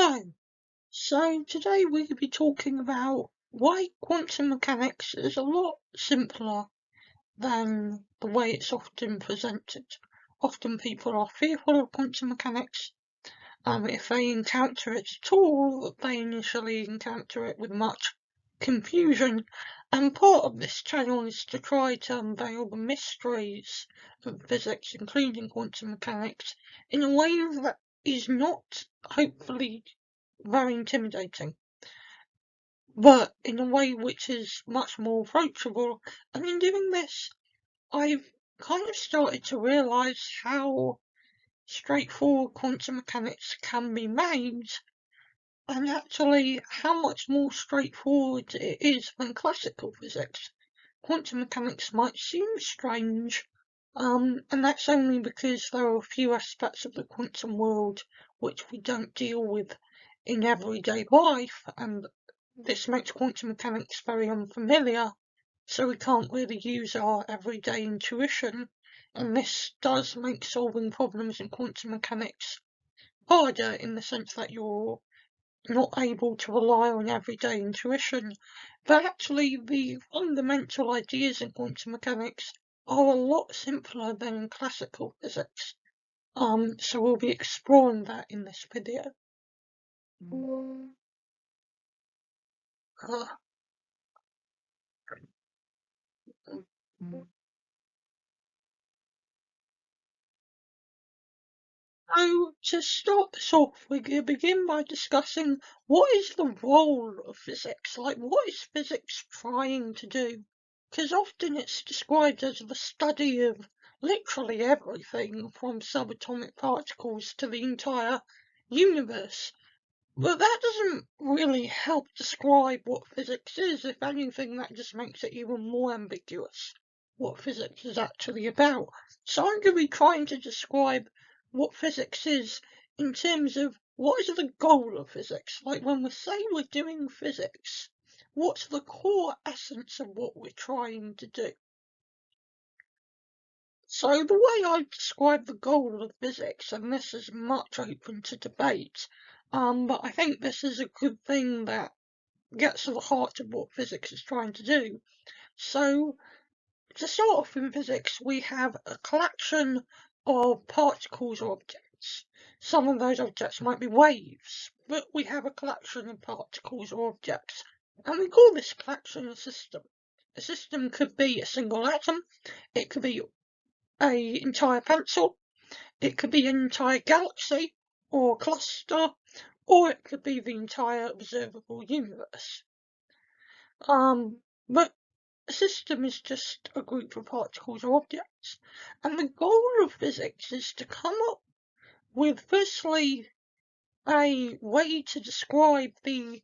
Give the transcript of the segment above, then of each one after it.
Hello. So today we're going to be talking about why quantum mechanics is a lot simpler than the way it's often presented. Often people are fearful of quantum mechanics. If they encounter it at all, they initially encounter it with much confusion. And part of this channel is to try to unveil the mysteries of physics, including quantum mechanics, in a way that is not, hopefully, very intimidating, but in a way which is much more approachable. And in doing this, I've kind of started to realise how straightforward quantum mechanics can be made, and actually how much more straightforward it is than classical physics. Quantum mechanics might seem strange, and that's only because there are a few aspects of the quantum world which we don't deal with in everyday life, and this makes quantum mechanics very unfamiliar, so we can't really use our everyday intuition, and this does make solving problems in quantum mechanics harder in the sense that you're not able to rely on everyday intuition. But actually the fundamental ideas in quantum mechanics are a lot simpler than in classical physics. So we'll be exploring that in this video. Uh, So to start this off, we're going to begin by discussing what is the role of physics? Like, what is physics trying to do? Because often it's described as the study of literally everything from subatomic particles to the entire universe. But that doesn't really help describe what physics is. If anything, that just makes it even more ambiguous what physics is actually about. So I'm going to be trying to describe what physics is in terms of what is the goal of physics. Like when we say we're doing physics, what's the core essence of what we're trying to do? So the way I describe the goal of physics, and this is much open to debate, but I think this is a good thing that gets to the heart of what physics is trying to do. So to start off in physics, we have a collection of particles or objects. Some of those objects might be waves, but we have a collection of particles or objects, and we call this collection a system. A system could be a single atom, it could be an entire pencil, it could be an entire galaxy or cluster, or it could be the entire observable universe. But a system is just a group of particles or objects, and the goal of physics is to come up with, firstly, a way to describe the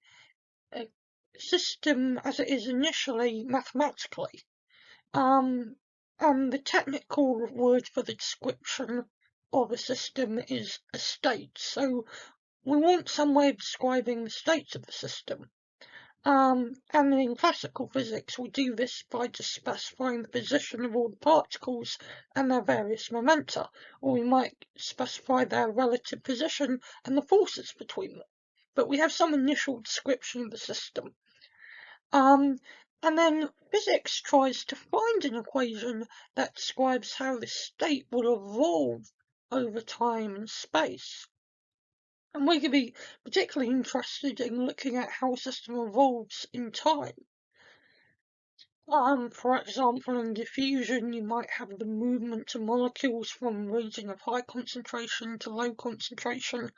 system as it is initially mathematically. And the technical word for the description of a system is a state. So we want some way of describing the states of the system. And in classical physics, we do this by just specifying the position of all the particles and their various momenta, or we might specify their relative position and the forces between them. But we have some initial description of the system. And then physics tries to find an equation that describes how this state will evolve over time and space. And we could be particularly interested in looking at how a system evolves in time. For example, in diffusion, you might have the movement of molecules from a region of high concentration to low concentration,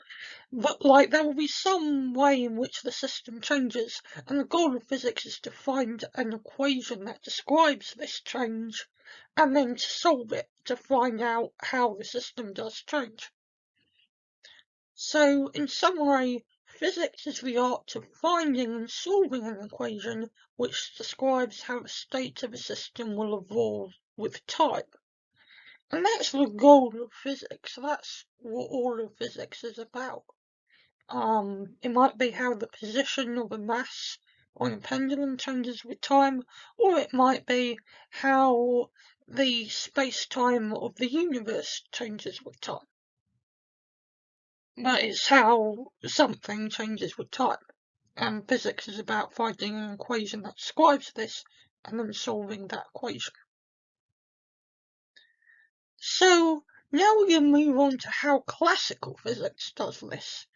but like there will be some way in which the system changes, and the goal of physics is to find an equation that describes this change, and then to solve it to find out how the system does change. So, in summary, physics is the art of finding and solving an equation which describes how the state of a system will evolve with time. And that's the goal of physics. That's what all of physics is about. It might be how the position of a mass on a pendulum changes with time, or it might be how the space-time of the universe changes with time. but it's how something changes with time. And physics is about finding an equation that describes this and then solving that equation. So now we're going to move on to how classical physics does this.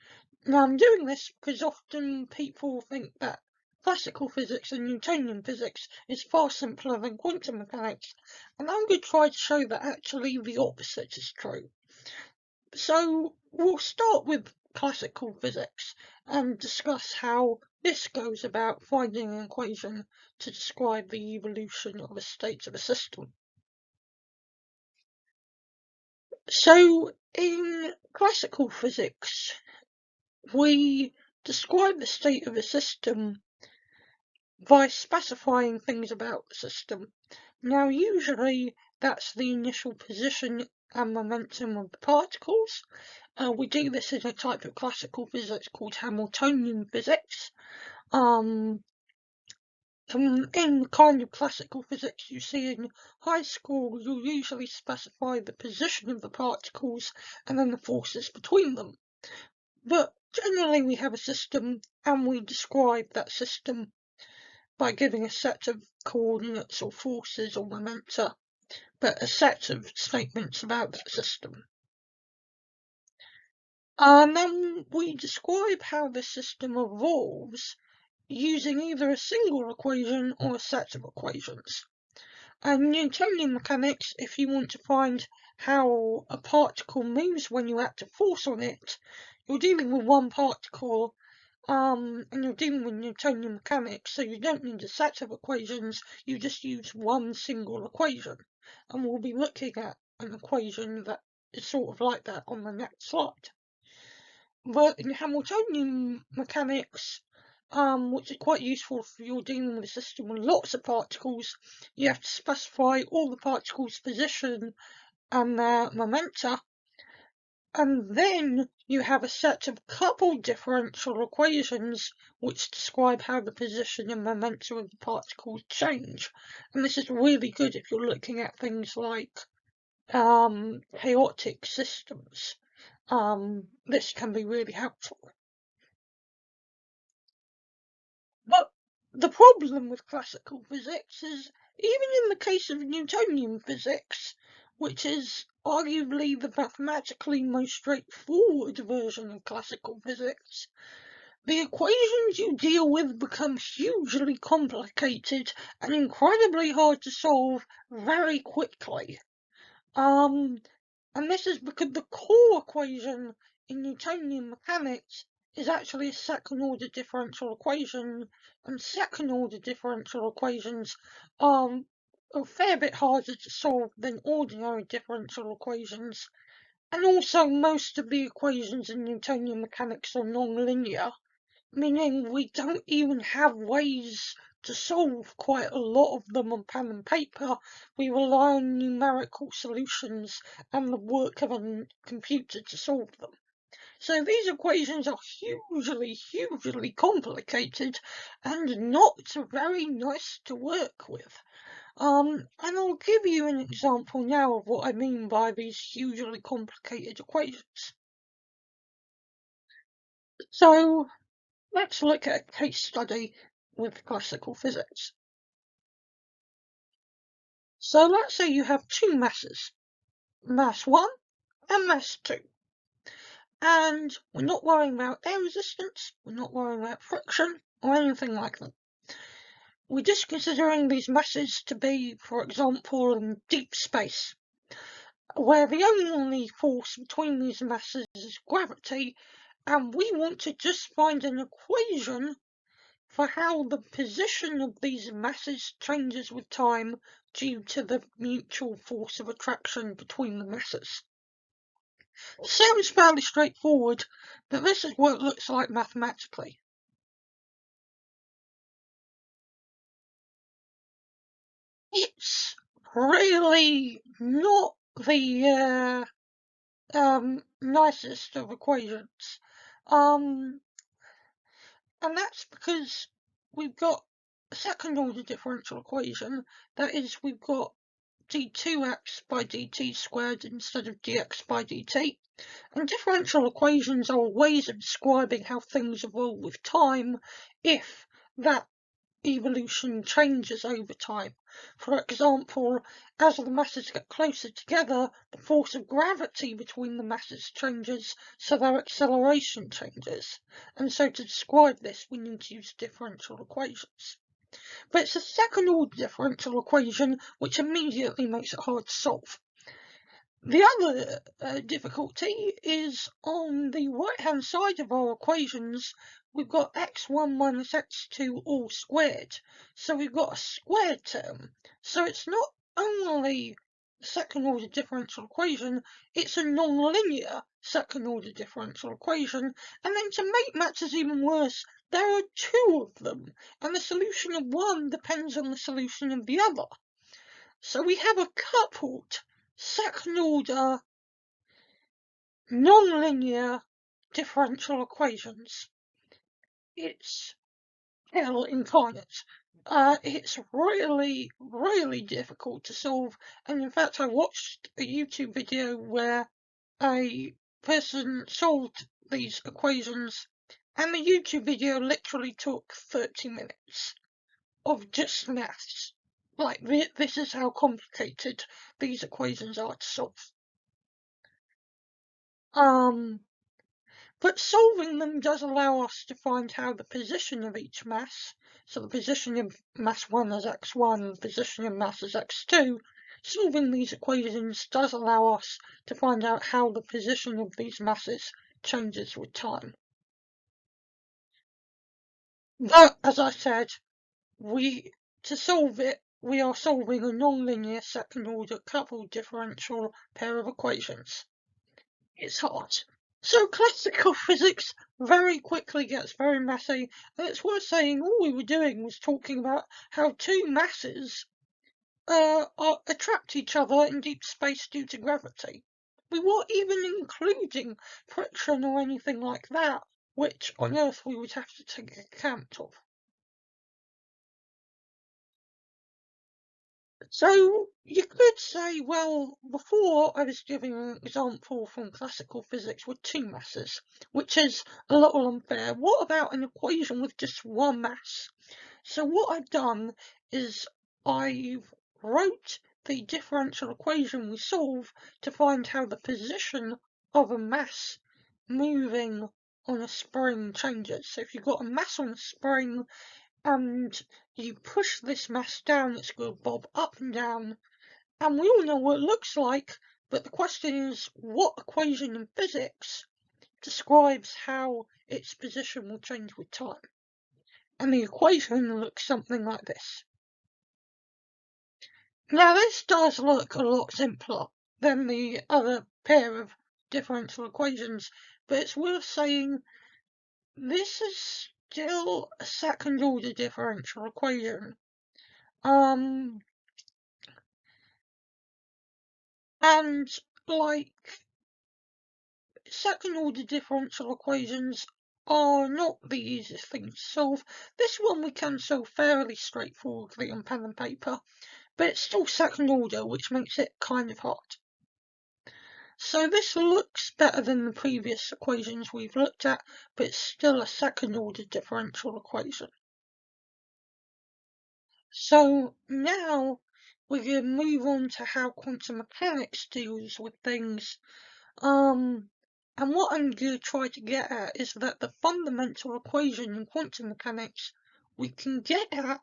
Now I'm doing this because often people think that classical physics and Newtonian physics is far simpler than quantum mechanics, and I'm going to try to show that actually the opposite is true. So we'll start with classical physics and discuss how this goes about finding an equation to describe the evolution of a state of a system. So in classical physics, we describe the state of a system by specifying things about the system. Now usually that's the initial position and momentum of the particles. We do this in a type of classical physics called Hamiltonian physics. In the kind of classical physics you see in high school, you'll usually specify the position of the particles and then the forces between them. But generally we have a system and we describe that system by giving a set of coordinates or forces or momenta, but a set of statements about that system. And then we describe how the system evolves using either a single equation or a set of equations. And Newtonian mechanics, if you want to find how a particle moves when you act a force on it, you're dealing with one particle, and you're dealing with Newtonian mechanics, so you don't need a set of equations, you just use one single equation. And we'll be looking at an equation that is sort of like that on the next slide. But in Hamiltonian mechanics, which is quite useful if you're dealing with a system with lots of particles, you have to specify all the particles' position and their momenta, and then you have a set of coupled differential equations which describe how the position and momenta of the particles change. And this is really good if you're looking at things like chaotic systems. This can be really helpful. But the problem with classical physics is, even in the case of Newtonian physics, which is arguably the mathematically most straightforward version of classical physics, the equations you deal with become hugely complicated and incredibly hard to solve very quickly. And this is because the core equation in Newtonian mechanics is actually a second-order differential equation, and second-order differential equations are a fair bit harder to solve than ordinary differential equations, and also most of the equations in Newtonian mechanics are non-linear, meaning we don't even have ways to solve quite a lot of them on pen and paper. We rely on numerical solutions and the work of a computer to solve them. So these equations are hugely complicated and not very nice to work with. And I'll give you an example now of what I mean by these hugely complicated equations. So let's look at a case study with classical physics. So let's say you have two masses, mass 1 and mass 2. And we're not worrying about air resistance, we're not worrying about friction or anything like that. We're just considering these masses to be, for example, in deep space, where the only force between these masses is gravity, and we want to just find an equation for how the position of these masses changes with time due to the mutual force of attraction between the masses. Sounds fairly straightforward, but this is what it looks like mathematically. It's really not the nicest of equations. And that's because we've got a second order differential equation. That is, we've got d2x by dt squared instead of dx by dt. And differential equations are ways of describing how things evolve with time if that evolution changes over time. For example, as the masses get closer together, the force of gravity between the masses changes, so their acceleration changes. And so to describe this, we need to use differential equations. But it's a second-order differential equation which immediately makes it hard to solve. The other difficulty is on the right-hand side of our equations, we've got x1 minus x2 all squared. So we've got a squared term. So it's not only a second-order differential equation, it's a non-linear second-order differential equation. And then to make matters even worse, there are two of them, and the solution of one depends on the solution of the other. So we have a coupled second-order non-linear differential equations. It's hell incarnate. It's really, really difficult to solve, and in fact I watched a YouTube video where a person solved these equations, and the YouTube video literally took 30 minutes of just maths. Like, this is how complicated these equations are to solve. But solving them does allow us to find how the position of each mass, so the position of mass 1 as x1, the position of mass as x2, solving these equations does allow us to find out how the position of these masses changes with time. But, as I said, to solve it, we are solving a nonlinear second-order coupled differential pair of equations. It's hard. So classical physics very quickly gets very messy, and it's worth saying all we were doing was talking about how two masses attract each other in deep space due to gravity. We weren't even including friction or anything like that, which on Earth we would have to take account of. So you could say, well, before I was giving an example from classical physics with two masses, which is a little unfair. What about an equation with just one mass? So what I've done is I've wrote the differential equation we solve to find how the position of a mass moving on a spring changes. So if you've got a mass on a spring, and you push this mass down, it's going to bob up and down, and we all know what it looks like, but the question is, what equation in physics describes how its position will change with time? And the equation looks something like this. Now this does look a lot simpler than the other pair of differential equations, but it's worth saying this is still a second-order differential equation. And like, second-order differential equations are not the easiest thing to solve. This one we can solve fairly straightforwardly on pen and paper, but it's still second-order, which makes it kind of hard. So this looks better than the previous equations we've looked at, but it's still a second-order differential equation. So now we're going to move on to how quantum mechanics deals with things. And what I'm going to try to get at is that the fundamental equation in quantum mechanics we can get at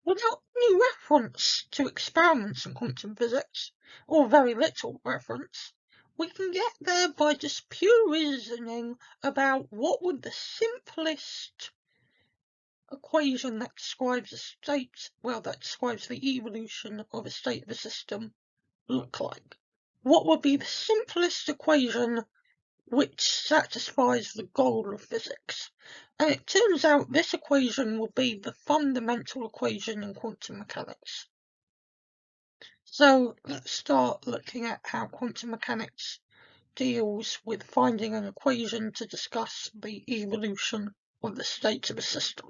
without any reference to experiments in quantum physics, or very little reference. We can get there by just pure reasoning about what would the simplest equation that describes a state, well, that describes the evolution of a state of a system look like. What would be the simplest equation which satisfies the goal of physics? And it turns out this equation will be the fundamental equation in quantum mechanics. So let's start looking at how quantum mechanics deals with finding an equation to discuss the evolution of the state of a system.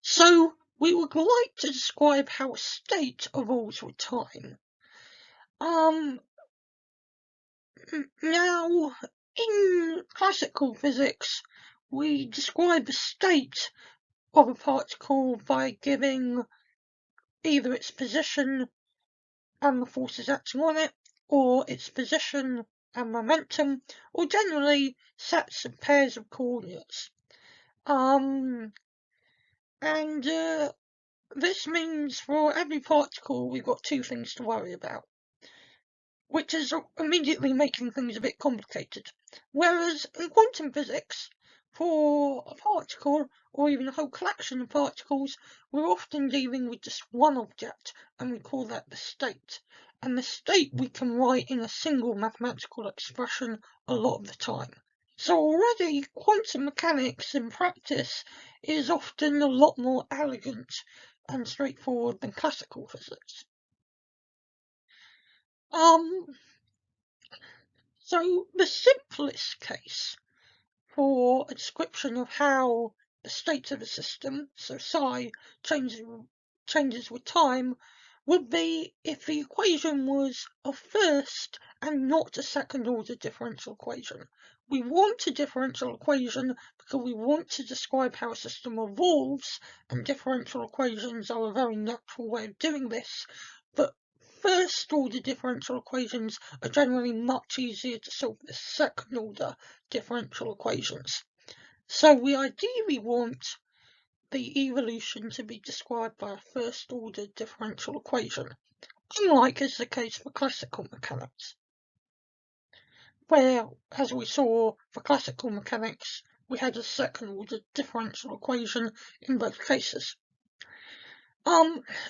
So we would like to describe how a state evolves with time. Now, in classical physics, we describe a state of a particle by giving either its position and the forces acting on it, or its position and momentum, or generally sets of pairs of coordinates. This means for every particle we've got two things to worry about, which is immediately making things a bit complicated. Whereas in quantum physics, for a particle, or even a whole collection of particles, we're often dealing with just one object, and we call that the state. And the state we can write in a single mathematical expression a lot of the time. So already, quantum mechanics in practice is often a lot more elegant and straightforward than classical physics. So the simplest case for a description of how the state of a system, so psi, changes with time, would be if the equation was a first and not a second order differential equation. We want a differential equation because we want to describe how a system evolves, and differential equations are a very natural way of doing this, but first order differential equations are generally much easier to solve than second order differential equations. So we ideally want the evolution to be described by a first order differential equation, unlike is the case for classical mechanics, where, as we saw for classical mechanics, we had a second order differential equation in both cases.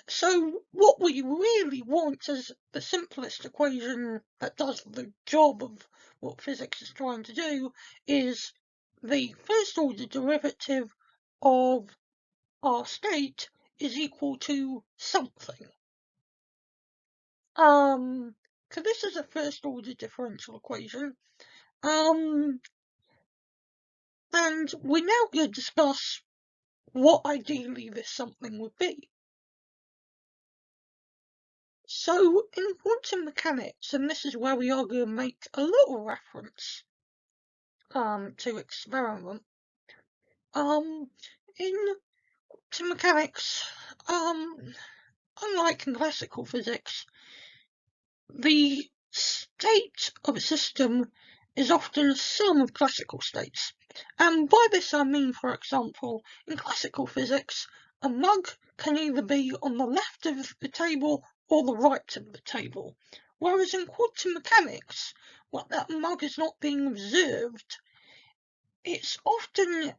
So what we really want is the simplest equation that does the job of what physics is trying to do, is the first order derivative of our state is equal to something. So this is a first order differential equation. And we're now going to discuss what ideally this something would be. So in quantum mechanics, and this is where we are going to make a little reference to experiment. In quantum mechanics, unlike in classical physics, the state of a system is often a sum of classical states. And by this I mean, for example, in classical physics, a mug can either be on the left of the table or the right of the table. Whereas in quantum mechanics, when that mug is not being observed, it's often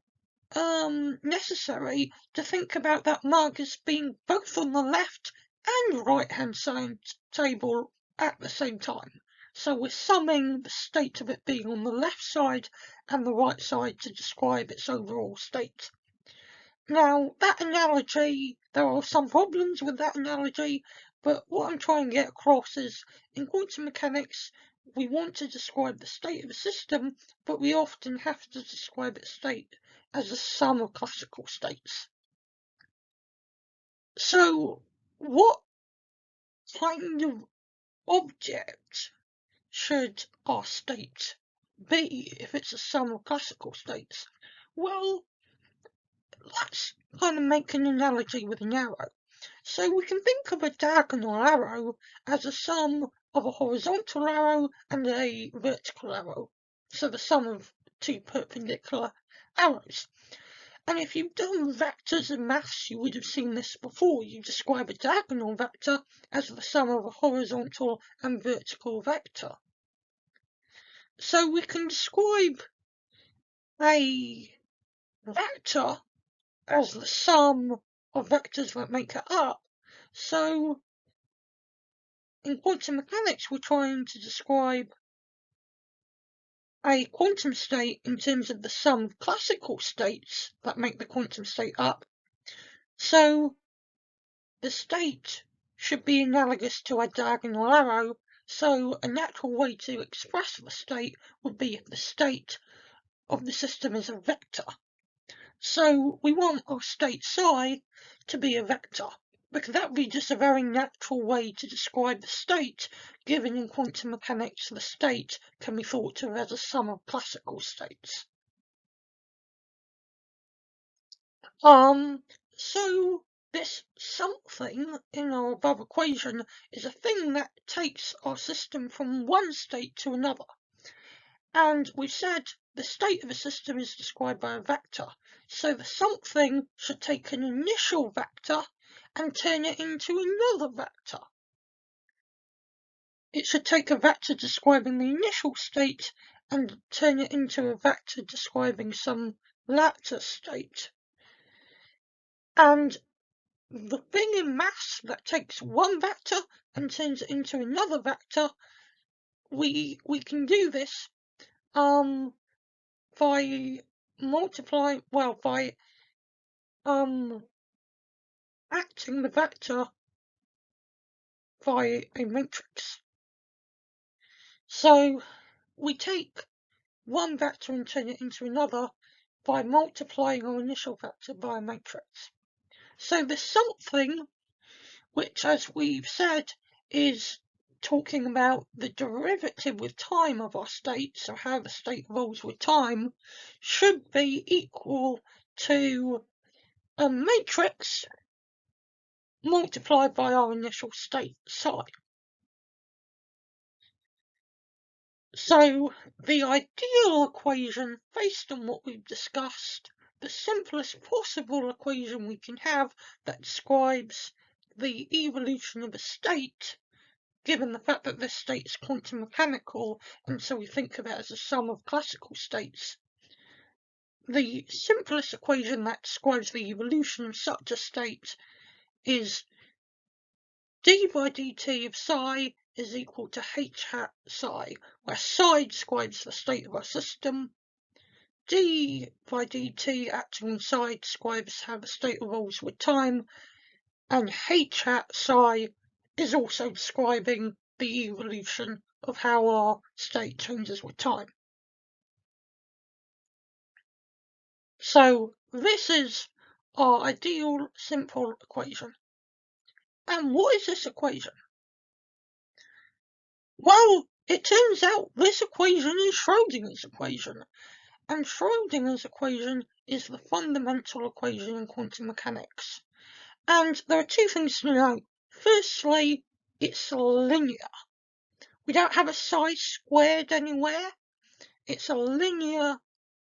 necessary to think about that mug as being both on the left and right hand side table at the same time. So we're summing the state of it being on the left side and the right side to describe its overall state. Now, that analogy, there are some problems with that analogy, but what I'm trying to get across is, in quantum mechanics, we want to describe the state of a system, but we often have to describe its state as a sum of classical states. So, what kind of object should our state be if it's a sum of classical states? Well, let's kind of make an analogy with an arrow. So we can think of a diagonal arrow as a sum of a horizontal arrow and a vertical arrow. So the sum of two perpendicular arrows. And if you've done vectors in maths, you would have seen this before. You describe a diagonal vector as the sum of a horizontal and vertical vector. So we can describe a vector as the sum of vectors that make it up. So in quantum mechanics, we're trying to describe a quantum state in terms of the sum of classical states that make the quantum state up. So the state should be analogous to a diagonal arrow, so a natural way to express the state would be if the state of the system is a vector. So we want our state psi to be a vector, because that would be just a very natural way to describe the state, given in quantum mechanics the state can be thought of as a sum of classical states. So this something in our above equation is a thing that takes our system from one state to another. And we said the state of a system is described by a vector. So the something should take an initial vector and turn it into another vector. It should take a vector describing the initial state and turn it into a vector describing some latter state. And the thing in maths that takes one vector and turns it into another vector, we can do this by multiplying, well, by acting the vector by a matrix. So we take one vector and turn it into another by multiplying our initial vector by a matrix. So the something, which as we've said is talking about the derivative with time of our state, so how the state evolves with time, should be equal to a matrix multiplied by our initial state psi. So the ideal equation, based on what we've discussed, the simplest possible equation we can have that describes the evolution of a state, given the fact that this state is quantum mechanical, and so we think of it as a sum of classical states. The simplest equation that describes the evolution of such a state is d by dt of psi is equal to h hat psi, where psi describes the state of our system, d by dt acting on psi describes how the state evolves with time, and h hat psi is also describing the evolution of how our state changes with time. So this is our ideal simple equation. And what is this equation? Well, it turns out this equation is Schrödinger's equation, and Schrödinger's equation is the fundamental equation in quantum mechanics. And there are two things to note. Firstly, it's linear. We don't have a psi squared anywhere. It's a linear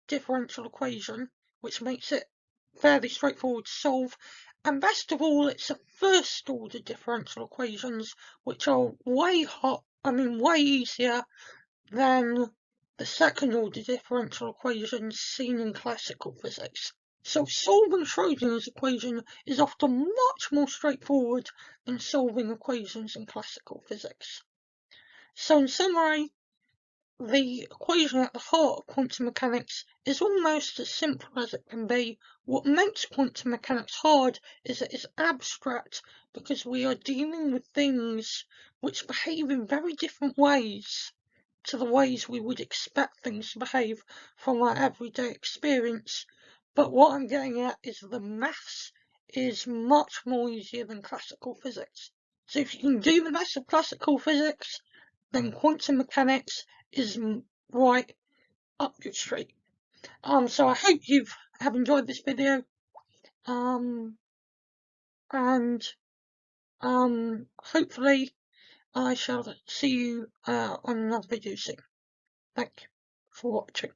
differential equation, which makes it fairly straightforward to solve. And best of all, it's a first order differential equations, which are way easier than the second order differential equations seen in classical physics. So solving Schrödinger's equation is often much more straightforward than solving equations in classical physics. So in summary, the equation at the heart of quantum mechanics is almost as simple as it can be. What makes quantum mechanics hard is that it's abstract, because we are dealing with things which behave in very different ways to the ways we would expect things to behave from our everyday experience. But what I'm getting at is the maths is much more easier than classical physics. So if you can do the maths of classical physics, then quantum mechanics is right up your street. So I hope you have enjoyed this video. And hopefully I shall see you on another video soon. Thank you for watching.